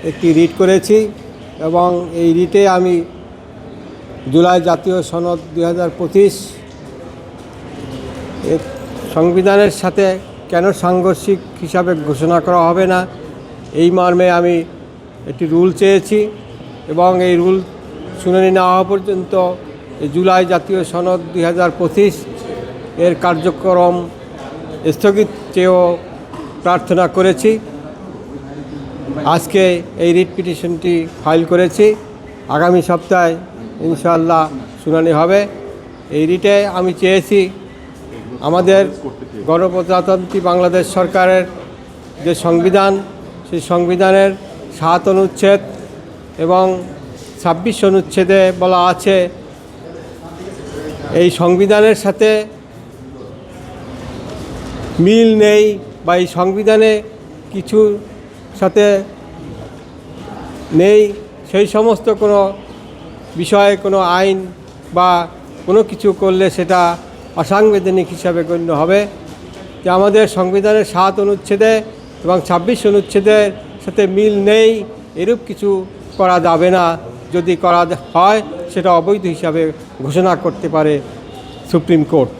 একটি রিট করেছি এবং এই রিটে আমি জুলাই জাতীয় সনদ 2025 সংবিধানের সাথে কেন সাংঘর্ষিক হিসাবে ঘোষণা করা হবে না এই মর্মে আমি একটি রুল চেয়েছি এবং এই রুল শুনানি না হওয়া পর্যন্ত জুলাই জাতীয় সনদ 2025 এর কার্যক্রম স্থগিত চেয়েও প্রার্থনা করেছি। আজকে এই রিট পিটিশনটি ফাইল করেছি। আগামী সপ্তাহে ইনশাআল্লাহ শুনানি হবে। এই রিটে আমি চেয়েছি আমাদের গণপ্রজাতন্ত্রী বাংলাদেশ সরকারের যে সংবিধান, সেই সংবিধানের 7 অনুচ্ছেদ এবং 26 অনুচ্ছেদে বলা আছে এই সংবিধানের সাথে মিল নেই বা এই সংবিধানে কিছু সাথে নেই সেই সমস্ত কোনো বিষয়ে কোনো আইন বা কোনো কিছু করলে সেটা অসাংবিধানিক হিসাবে গণ্য হবে। যে আমাদের সংবিধানের 7 অনুচ্ছেদে এবং 26 অনুচ্ছেদের সাথে মিল নেই এরূপ কিছু করা যাবে না। যদি করা হয় সেটা অবৈধ হিসাবে ঘোষণা করতে পারে সুপ্রিম কোর্ট।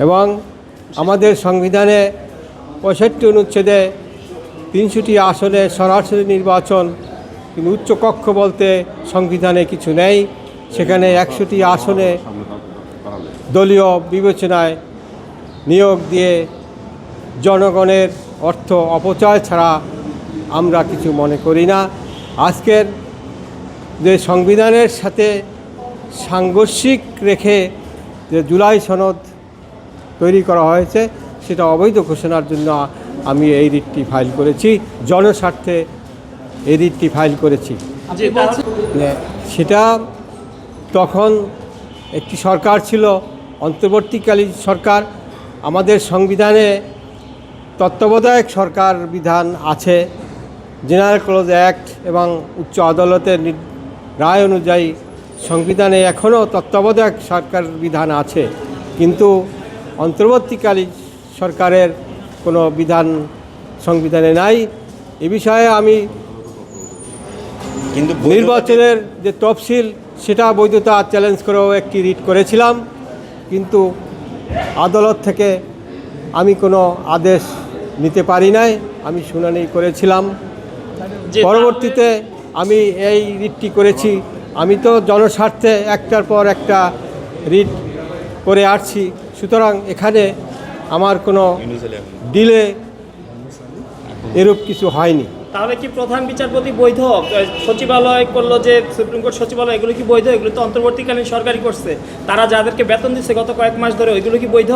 এবং আমাদের সংবিধানে 65 অনুচ্ছেদে 300টি আসনে সরাসরি নির্বাচন, কিন্তু উচ্চকক্ষ বলতে সংবিধানে কিছু নেই। সেখানে 100টি আসনে দলীয় বিবেচনায় নিয়োগ দিয়ে জনগণের অর্থ অপচয় ছাড়া আমরা কিছু মনে করি না। আজকের যে সংবিধানের সাথে সাংঘর্ষিক রেখে যে জুলাই সনদ তৈরি করা হয়েছে সেটা অবৈধ ঘোষণার জন্য আমি এই রিটটি ফাইল করেছি, জনস্বার্থে এই রিটটি ফাইল করেছি। সেটা তখন একটি সরকার ছিল, অন্তর্বর্তীকালীন সরকার। আমাদের সংবিধানে তত্ত্বাবধায়ক সরকার বিধান আছে, জেনারেল ক্লজ অ্যাক্ট এবং উচ্চ আদালতের রায় অনুযায়ী সংবিধানে এখনও তত্ত্বাবধায়ক সরকার বিধান আছে, কিন্তু অন্তর্বর্তীকালীন সরকারের কোনো বিধান সংবিধানে নাই। এ বিষয়ে আমি কিন্তু নির্বাচনের যে তফসিল সেটা বৈধতা চ্যালেঞ্জ করেও একটি রিট করেছিলাম, কিন্তু আদালত থেকে আমি কোনো আদেশ নিতে পারি নাই। আমি শুনানি করেছিলাম, পরবর্তীতে আমি এই রিটটি করেছি। আমি তো জনস্বার্থে একটার পর একটা রিট করে আসছি, সুতরাং এখানে আমার কোনো ডিলে এরূপ কিছু হয়নি। তাহলে কি প্রধান বিচারপতি বৈধ? সচিবালয় করলো যে সুপ্রিম কোর্ট সচিবালয়, এগুলো কি বৈধ? এগুলো তো অন্তর্বর্তীকালীন সরকারই করছে, তারা যাদেরকে বেতন দিচ্ছে গত কয়েক মাস ধরে, ওইগুলো কি বৈধ?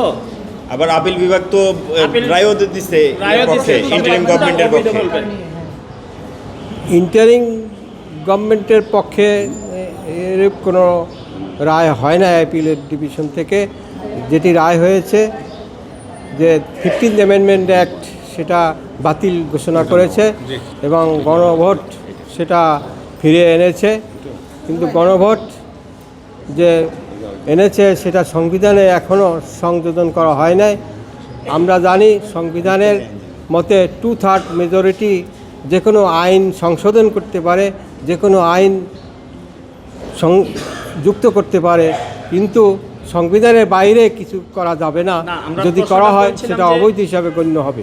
আবার আপিল বিভাগ তো রায়ও দিচ্ছে ইন্টারিম গভর্নমেন্টের পক্ষে। ইন্টারিম গভর্নমেন্টের পক্ষে এরূপ কোনো রায় হয় না অ্যাপিলের ডিভিশন থেকে। যেটি রায় হয়েছে যে 15th অ্যামেন্ডমেন্ট অ্যাক্ট সেটা বাতিল ঘোষণা করেছে এবং গণভোট সেটা ফিরে এনেছে, কিন্তু গণভোট যে এনেছে সেটা সংবিধানে এখনও সংযোজন করা হয় নাই। আমরা জানি সংবিধানের মতে 2/3 মেজরিটি যে কোনো আইন সংশোধন করতে পারে, যে কোনো আইন যুক্ত করতে পারে, কিন্তু সংবিধানের বাইরে কিছু করা যাবে না। যদি করা হয় সেটা অবৈধ হিসাবে গণ্য হবে।